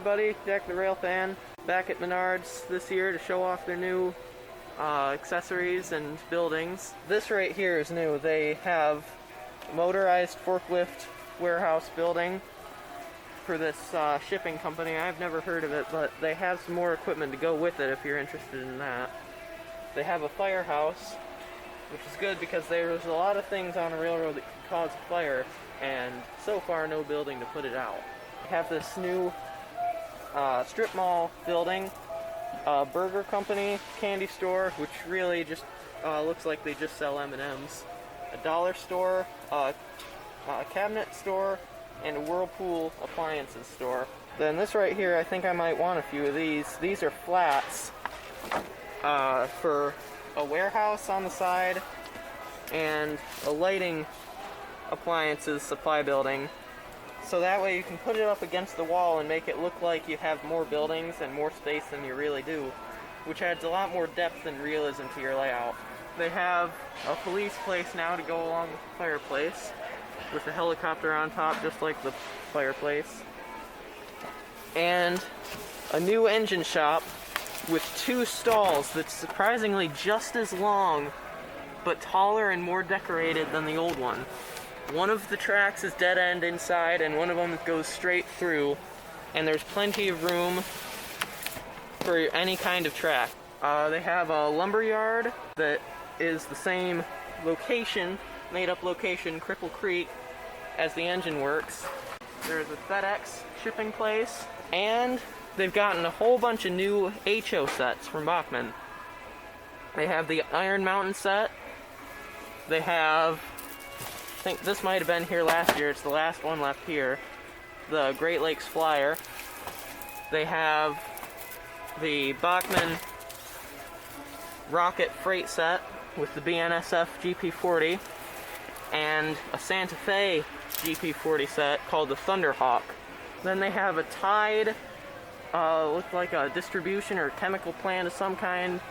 everybody, Jack the Rail Fan, back at Menards this year to show off their new accessories and buildings. This right here is new. They have a motorized forklift warehouse building for this shipping company. I've never heard of it, but they have some more equipment to go with it if you're interested in that. They have a firehouse, which is good because there's a lot of things on a railroad that can cause a fire, and so far no building to put it out. They have this new strip mall building, burger company, candy store, which really just looks like they just sell M&Ms, a dollar store, a cabinet store, and a Whirlpool appliances store. Then this right here, I think I might want a few of these. These are flats for a warehouse on the side and a lighting appliances supply building. So that way you can put it up against the wall and make it look like you have more buildings and more space than you really do, which adds a lot more depth and realism to your layout. They have a police place now to go along with the fireplace, with a helicopter on top just like the fireplace. And a new engine shop with 2 stalls that's surprisingly just as long but taller and more decorated than the old one. One of the tracks is dead end inside and one of them goes straight through, and there's plenty of room for any kind of track. They have a lumber yard that is the same location, made up location, Cripple Creek, as the engine works. There's a FedEx shipping place, and they've gotten a whole bunch of new HO sets from Bachman. They have the Iron Mountain set. They have, I think this might have been here last year, it's the last one left here, the Great Lakes Flyer. They have the Bachman Rocket Freight set with the BNSF GP40 and a Santa Fe GP40 set called the Thunderhawk. Then they have a Tide, looked like a distribution or chemical plant of some kind.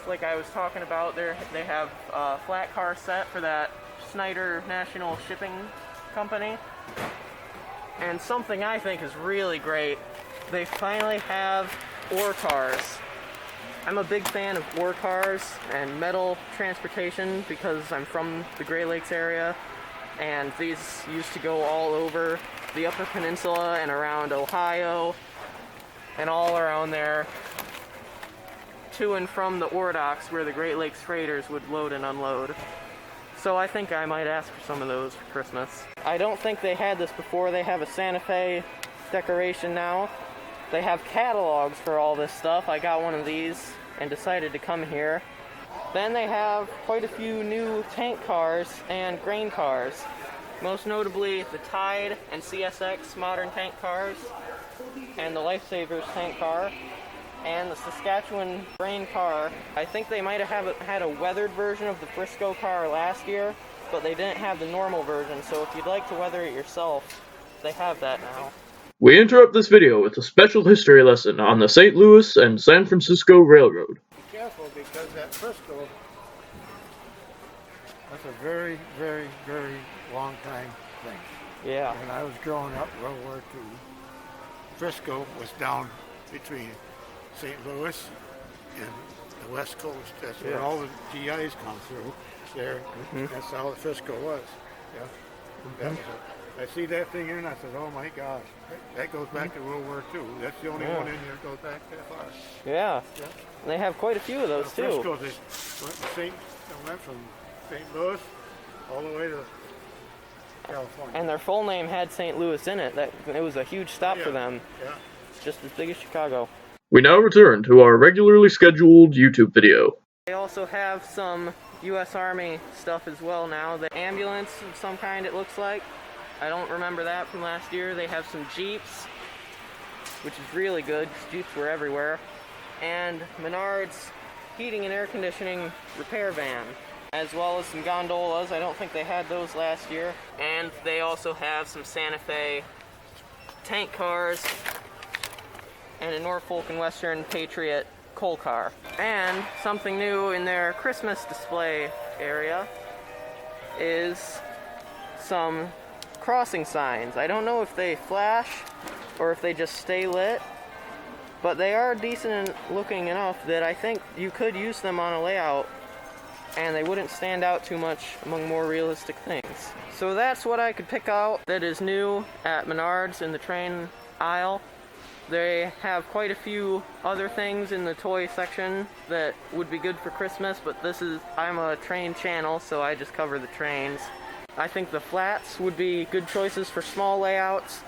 Like I was talking about, they have a flat car set for that Snyder National Shipping Company. And something I think is really great, they finally have ore cars. I'm a big fan of ore cars and metal transportation because I'm from the Great Lakes area, and these used to go all over the Upper Peninsula and around Ohio and all around there, to and from the ore docks where the Great Lakes freighters would load and unload. So I think I might ask for some of those for Christmas. I don't think they had this before. They have a Santa Fe decoration now. They have catalogs for all this stuff. I got one of these and decided to come here. Then they have quite a few new tank cars and grain cars. Most notably the Tide and CSX modern tank cars, and the Lifesavers tank car, and the Saskatchewan grain car. I think they might have had a weathered version of the Frisco car last year, but they didn't have the normal version, so if you'd like to weather it yourself, they have that now. We interrupt this video with a special history lesson on the St. Louis and San Francisco Railroad. Be careful, because that Frisco, that's a very, very, very long time thing. Yeah. When I was growing up, World War II, Frisco was down between St. Louis and the West Coast. That's where all the GIs come through there. That's how the Frisco was. Yeah. That was I see that thing here and I said, oh my gosh, that goes back to World War II. That's the only one in here that goes back that far. Yeah. And they have quite a few of those too. Frisco, they went from St. Louis all the way to California. And their full name had St. Louis in it. It was a huge stop for them. Yeah. It's just as big as Chicago. We now return to our regularly scheduled YouTube video. They also have some U.S. Army stuff as well now. The ambulance of some kind, it looks like. I don't remember that from last year. They have some Jeeps, which is really good because Jeeps were everywhere. And Menards heating and air conditioning repair van, as well as some gondolas. I don't think they had those last year. And they also have some Santa Fe tank cars and a Norfolk and Western Patriot coal car. And something new in their Christmas display area is some crossing signs. I don't know if they flash or if they just stay lit, but they are decent looking enough that I think you could use them on a layout and they wouldn't stand out too much among more realistic things. So that's what I could pick out that is new at Menards in the train aisle. They have quite a few other things in the toy section that would be good for Christmas, but I'm a train channel, so I just cover the trains. I think the flats would be good choices for small layouts.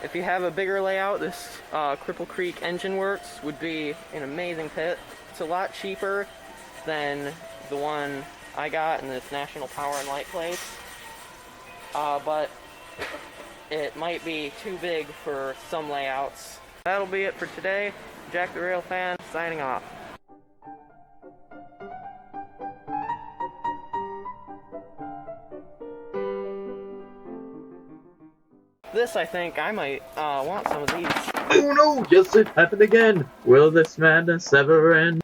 If you have a bigger layout, this Cripple Creek Engine Works would be an amazing pit. It's a lot cheaper than the one I got in this National Power and Light place, but it might be too big for some layouts. That'll be it for today. Jack the Rail Fan, signing off. This, I think, I might want some of these. Oh no! Yes, it happened again! Will this madness ever end?